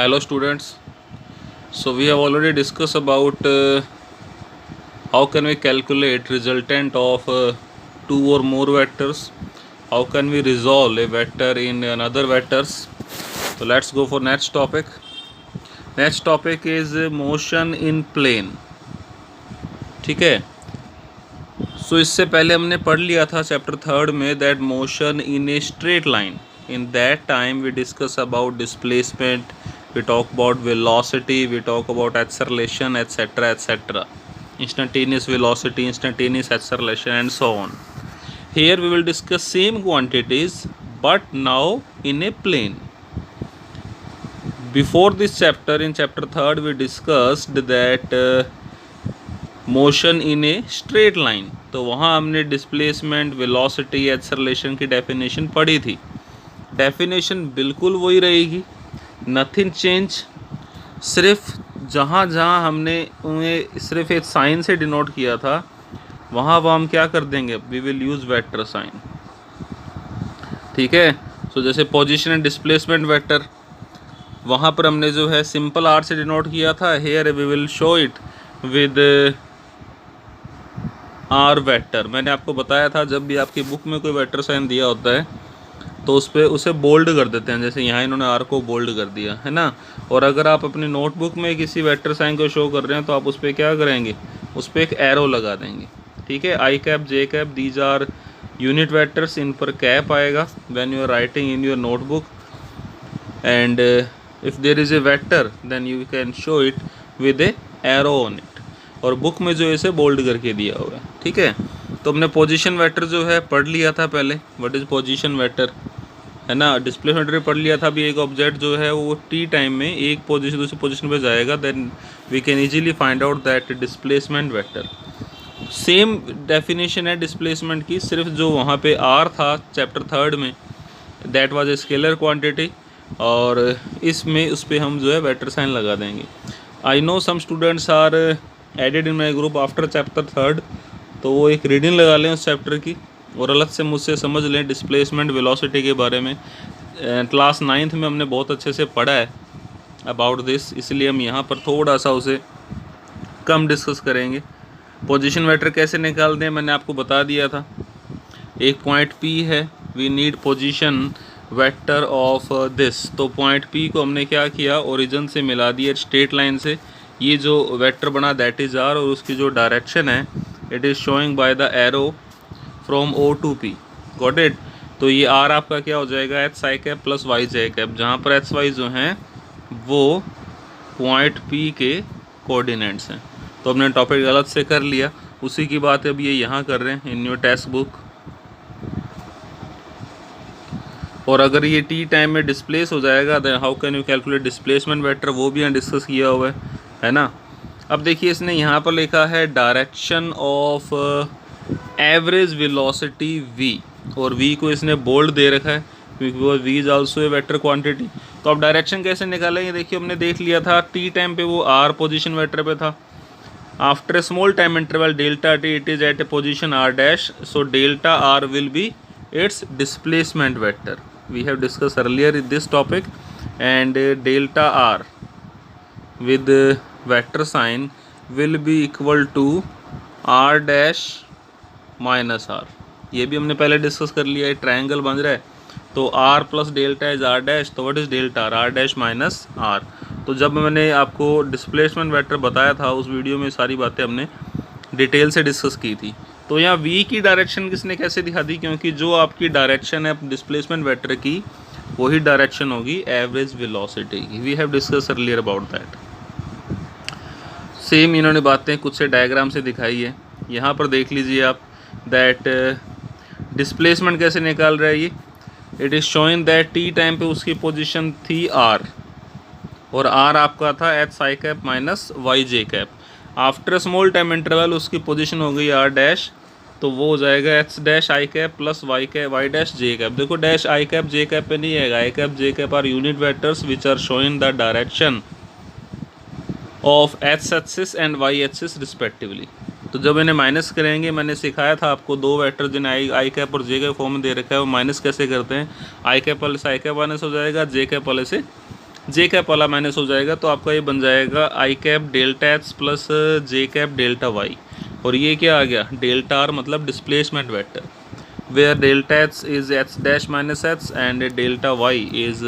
Hello students. So we have already discussed about how can we calculate resultant of two or more vectors. How can we resolve a vector in another vectors. So let's go for next topic. Next topic is motion in plane. ठीक है. So इससे पहले हमने पढ़ लिया था chapter 3 में that motion in a straight line. In that time we discuss about displacement, we talk about velocity, we talk about acceleration, etc. Instantaneous velocity, instantaneous acceleration and so on. Here we will discuss same quantities but now in a plane. Before this chapter, in chapter 3 we discussed that motion in a straight line. तो वहाँ हमने displacement, velocity, acceleration की definition पढ़ी थी. Definition बिल्कुल वही रहेगी, nothing change. सिर्फ जहाँ जहाँ हमने उन्हें सिर्फ एक साइन से डिनोट किया था वहाँ हम क्या कर देंगे, we will use vector sign. ठीक है. सो जैसे पोजीशन एंड डिस्प्लेसमेंट वेक्टर, वहाँ पर हमने जो है सिंपल आर से डिनोट किया था. Here we will show it with r vector. मैंने आपको बताया था जब भी आपकी बुक में कोई वेक्टर साइन दिया होता है तो उस पर उसे बोल्ड कर देते हैं. जैसे यहाँ इन्होंने आर को बोल्ड कर दिया है ना. और अगर आप अपनी नोटबुक में किसी वेक्टर साइन को शो कर रहे हैं तो आप उस पर क्या करेंगे, उस पर एक एरो लगा देंगे. ठीक है. I cap, J cap, these are unit vectors. इन पर कैप आएगा when you are writing in your notebook. And if there is a vector then you can show it with a arrow on it. और book में जो इसे bold करके दिया हुआ है. ठीक है. तो हमने पोजीशन वेक्टर जो है पढ़ लिया था पहले. व्हाट इज़ पोजीशन वेक्टर, है ना. डिस्प्लेसमेंट वेक्टर पढ़ लिया था. अभी एक ऑब्जेक्ट जो है वो टी टाइम में एक पोजीशन दूसरी पोजीशन पे जाएगा, then we can easily find out that displacement vector. Same definition है डिस्प्लेसमेंट की, सिर्फ जो वहाँ पे आर था चैप्टर 3 में, that was a scalar quantity, और इसमें उस पर हम जो है वेक्टर साइन लगा देंगे. I know some students are added in my group after chapter 3, तो वो एक रीडिंग लगा लें उस चैप्टर की और अलग से मुझसे समझ लें डिस्प्लेसमेंट वेलोसिटी के बारे में. क्लास 9th में हमने बहुत अच्छे से पढ़ा है अबाउट दिस, इसलिए हम यहाँ पर थोड़ा सा उसे कम डिस्कस करेंगे. पोजीशन वेक्टर कैसे निकाल दें मैंने आपको बता दिया था. एक पॉइंट P है, we need position vector of this. तो पॉइंट P को हमने क्या किया, ओरिजिन से मिला दिया स्ट्रेट लाइन से. ये जो वेक्टर बना दैट इज़ आर, और उसकी जो डायरेक्शन है it is showing by the arrow from O to P. Got it. तो ये आर आपका क्या हो जाएगा, एच आई कैप प्लस वाई जे कैप, जहाँ पर एच वाई जो हैं वो पॉइंट P के कोऑर्डिनेट्स हैं. तो हमने टॉपिक गलत से कर लिया, उसी की बात अब ये यहाँ कर रहे हैं इन योर टेक्स्ट बुक. और अगर ये टी टाइम में डिस्प्लेस हो जाएगा then how can you calculate displacement vector, वो भी यहाँ डिस्कस किया हुआ है ना. अब देखिए इसने यहाँ पर लिखा है direction of average velocity v, और v को इसने बोल्ड दे रखा है क्योंकि v is also a vector quantity. तो अब डायरेक्शन कैसे निकालेंगे, देखिए हमने देख लिया था टी टाइम पे वो r पोजीशन वेक्टर पे था. After a small time interval delta t it is at a position r dash, so delta r will be its displacement vector. We have discuss earlier in this topic. And delta r with vector sign will be equal to r dash minus r. ये भी हमने पहले discuss कर लिया है. Triangle बन रहा है तो r plus delta is r dash, तो what is delta r dash minus r. तो जब मैंने आपको डिस्प्लेसमेंट वेक्टर बताया था उस वीडियो में सारी बातें हमने डिटेल से डिस्कस की थी. तो यहाँ v की डायरेक्शन किसने कैसे दिखा दी, क्योंकि जो आपकी डायरेक्शन है डिस्प्लेसमेंट वेक्टर की वही डायरेक्शन होगी एवरेज वेलोसिटी की. We have discuss earlier about that. Same इन्होंने बातें कुछ से डायग्राम से दिखाई है. यहाँ पर देख लीजिए आप दैट डिस्प्लेसमेंट कैसे निकाल रहा है ये. It is showing that T time पे उसकी पोजीशन थी r, और r आपका था एच आई कैप माइनस वाई जे cap. After small time interval उसकी पोजीशन हो गई r डैश, तो वो हो जाएगा x dash I cap plus y dash J cap. देखो dash I cap J cap पे नहीं आएगा. I cap J cap are unit vectors which are showing the direction of x axis and y axis respectively. तो जब इन्हें minus करेंगे, मैंने सिखाया था आपको दो वेक्टर जिन्हें आई कैप और जे कैप फॉर्म में दे रखा है वो माइनस कैसे करते हैं. आई कैप वाले से आई कैप माइनस हो जाएगा, जे कैप वाले से जे कैप वाला माइनस हो जाएगा तो आपका ये बन जाएगा i cap delta h plus j cap delta y. और ये क्या आ गया, डेल्टा आर मतलब displacement vector, where delta h is h dash minus h and delta y is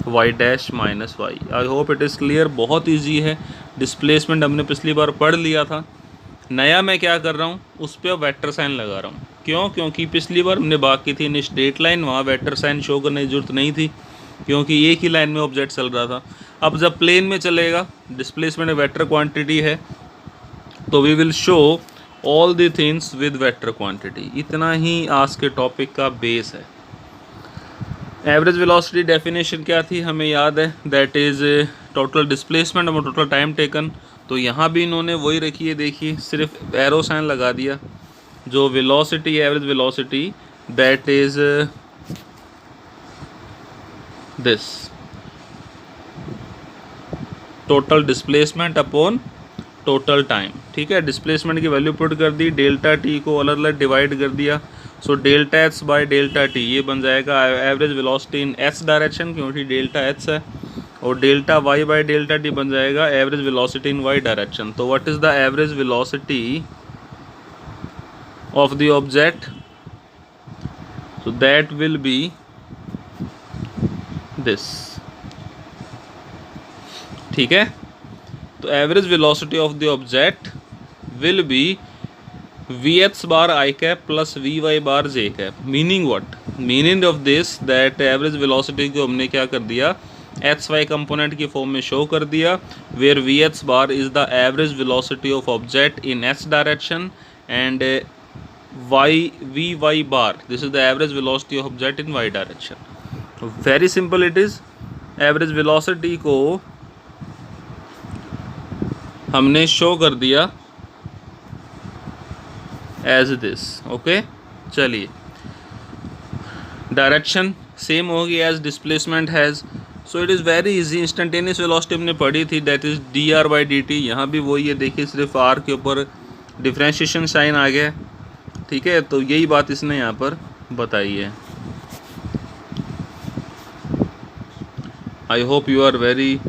y dash minus y. I hope it is clear. बहुत easy है, displacement हमने पिछली बार पढ़ लिया था। नया मैं क्या कर रहा हूँ, उस पर वेक्टर साइन लगा रहा हूँ। क्यों? क्योंकि पिछली बार हमने बात की थी इन स्ट्रेट लाइन, वहाँ वेक्टर साइन शो करने की जरूरत नहीं थी क्योंकि एक ही लाइन में ऑब्जेक्ट चल रहा था। अब जब प्लेन में चलेगा, डिस्प्लेसमेंट वेक्टर क्वांटिटी है, तो we will show all the things with vector quantity. इतना ही आज के टॉपिक का बेस है। एवरेज वेलोसिटी डेफिनेशन क्या थी हमें याद है, दैट इज़ टोटल डिस्प्लेसमेंट और टोटल टाइम टेकन। तो यहाँ भी इन्होंने वही रखी है, देखिए सिर्फ एरो साइन लगा दिया। जो velocity, average velocity, that is this total displacement upon total time. ठीक है, डिस्प्लेसमेंट की वैल्यू पुट कर दी, डेल्टा टी को अलग अलग डिवाइड कर दिया। So delta x by delta t ये बन जाएगा average velocity in H direction क्योंकि डेल्टा एच है, और delta y by delta t बन जाएगा average velocity in Y direction. तो what is the average velocity of the object? so that will be this। ठीक है, तो average velocity of the object will be v H bar I cap plus v Y bar J cap. Meaning what? Meaning of this that average velocity को हमने क्या कर दिया, H Y component की form में शो कर दिया, where v H bar is the average velocity of object in H direction and v Y bar this is the average velocity of object in Y direction. Very simple it is. Average velocity को हमने show कर दिया as this. Okay, चलिए direction same होगी as displacement has. So it is very easy. Instantaneous velocity हमने पढ़ी थी, that is D R by D T. यहाँ भी वही है, देखिए सिर्फ आर के ऊपर डिफ्रेंशिएशन साइन आ गया। ठीक है, तो यही बात इसने यहाँ पर बताई है। I hope you are very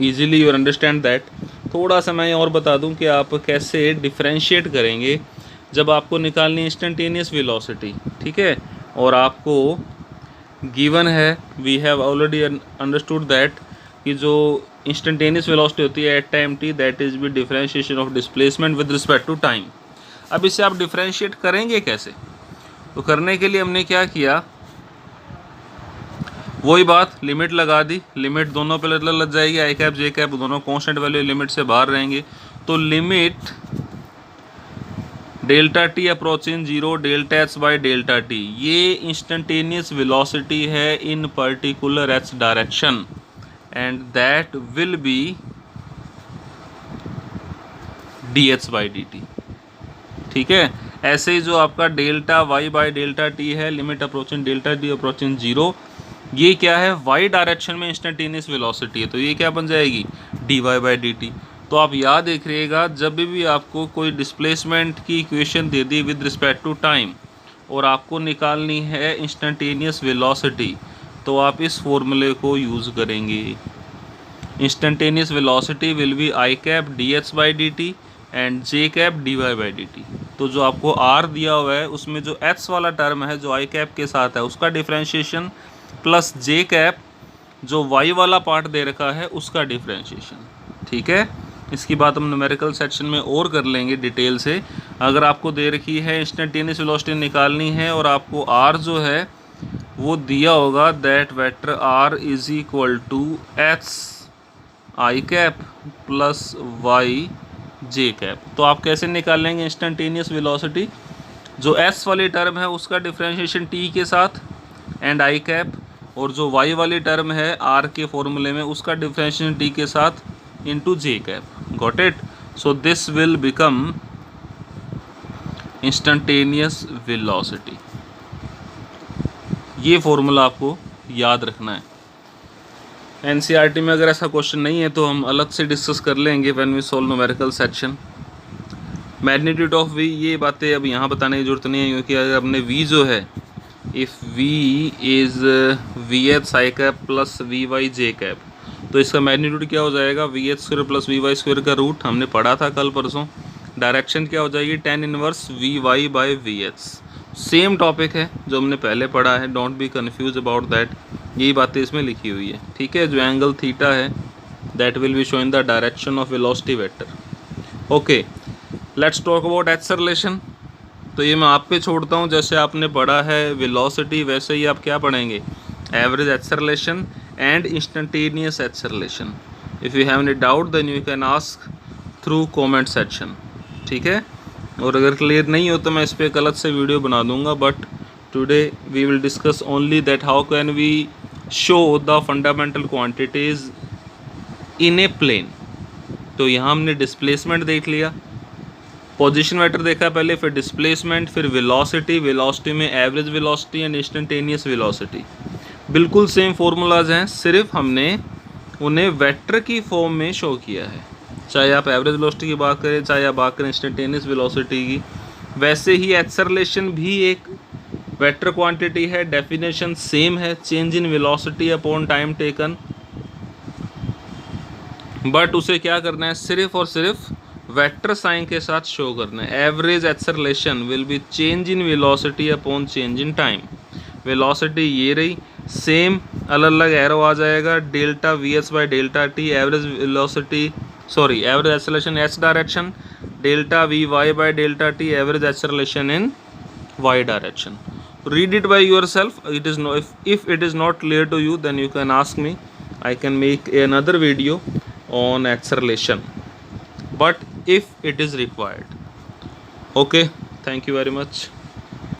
easily you understand that। थोड़ा सा मैं और बता दूं कि आप कैसे डिफ्रेंशिएट करेंगे जब आपको निकालनी इंस्टेंटेनियस वेलोसिटी। ठीक है, और आपको गिवन है, we have already understood that कि जो इंस्टेंटेनियस वेलोसिटी होती है at time T, that is be differentiation of displacement with respect to time. अब इससे आप डिफ्रेंशिएट करेंगे कैसे? तो करने के लिए हमने क्या किया, वही बात, लिमिट लगा दी। लिमिट दोनों पे लग जाएगी, आई कैप जे कैप दोनों कांस्टेंट वैल्यू लिमिट से बाहर रहेंगे। तो limit delta t approaching zero delta x by delta t, ये इंस्टेंटेनियस वेलोसिटी है in particular x direction and that will be d H by D t. ठीक है, ऐसे ही जो आपका delta y by delta t है, limit approaching delta t approaching zero, ये क्या है, वाई डायरेक्शन में इंस्टेंटेनियस वेलोसिटी है, तो ये क्या बन जाएगी, D Y by D T. तो आप याद रखिएगा, जब भी आपको कोई डिस्प्लेसमेंट की इक्वेशन दे दी विद रिस्पेक्ट टू टाइम और आपको निकालनी है इंस्टेंटेनियस वेलोसिटी, तो आप इस फॉर्मूले को यूज़ करेंगे। Instantaneous velocity will be I cap D H by D T and J cap D Y by D T. तो जो आपको आर दिया हुआ है उसमें जो एच वाला टर्म है जो आई कैप के साथ है उसका डिफ्रेंशिएशन, प्लस जे कैप जो वाई वाला पार्ट दे रखा है उसका डिफ्रेंशिएशन। ठीक है, इसकी बात हम न्यूमेरिकल सेक्शन में और कर लेंगे डिटेल से। अगर आपको दे रखी है इंस्टेंटेनियस वेलोसिटी निकालनी है और आपको आर जो है वो दिया होगा, that vector R is equal to H I cap plus Y J cap, तो आप कैसे निकालेंगे इंस्टेंटेनियस वेलोसिटी? जो एस वाली टर्म है उसका डिफ्रेंशिएशन टी के साथ एंड आई कैप, और जो वाई वाली टर्म है आर के फॉर्मूले में उसका डिफ्रेंशिएशन टी के साथ into J cap. Got it? So this will become instantaneous velocity. ये फॉर्मूला आपको याद रखना है। एनसीईआरटी में अगर ऐसा क्वेश्चन नहीं है तो हम अलग से डिस्कस कर लेंगे when we solve numerical section. Magnitude of v, ये बातें अब यहाँ बताने की जरूरत नहीं है क्योंकि अगर हमने वी जो है if v is v H I cap plus v Y J cap, तो इसका मैग्नीट्यूड क्या हो जाएगा, v H square plus v Y square का रूट, हमने पढ़ा था कल परसों। डायरेक्शन क्या हो जाएगी, tan inverse v Y by v H. Same topic है जो हमने पहले पढ़ा है, don't be confuse about that. यही बातें इसमें लिखी हुई है, ठीक है। जो एंगल थीटा है that will be showing the direction of velocity vector. Okay, let's talk about acceleration. तो ये मैं आप पे छोड़ता हूँ, जैसे आपने पढ़ा है वेलोसिटी वैसे ही आप क्या पढ़ेंगे, average acceleration and instantaneous acceleration. If you have any doubt then you can ask through comment section, ठीक है। और अगर क्लियर नहीं हो तो मैं इस पर एक अलग से वीडियो बना दूंगा, but today we will discuss only that how can we show the fundamental quantities in a plane. तो यहाँ हमने डिस्प्लेसमेंट देख लिया, पोजीशन वेक्टर देखा पहले, फिर डिस्प्लेसमेंट, फिर वेलोसिटी, वेलोसिटी में average velocity and instantaneous velocity. बिल्कुल सेम फॉर्मूलाज हैं, सिर्फ हमने उन्हें वेक्टर की फॉर्म में शो किया है। चाहे आप एवरेज वेलोसिटी की बात करें, चाहे आप बात करें इंस्टेंटेनियस वेलोसिटी की। वैसे ही एक्सेलरेशन भी एक वेक्टर क्वांटिटी है, डेफिनेशन सेम है, change in velocity upon time taken. But उसे क्या करना है, सिर्फ और सिर्फ वेक्टर साइन के साथ शो करना है। Average acceleration will be change in velocity upon change in time. Velocity ये रही, सेम अलग अलग एरो आ जाएगा, delta v S by delta T. Average velocity average acceleration H direction, delta v Y by delta T, average acceleration in Y direction. Read it by yourself. It is no, if it is not clear to you, then you can ask me. I can make another video on acceleration, but if it is required. Okay, thank you very much.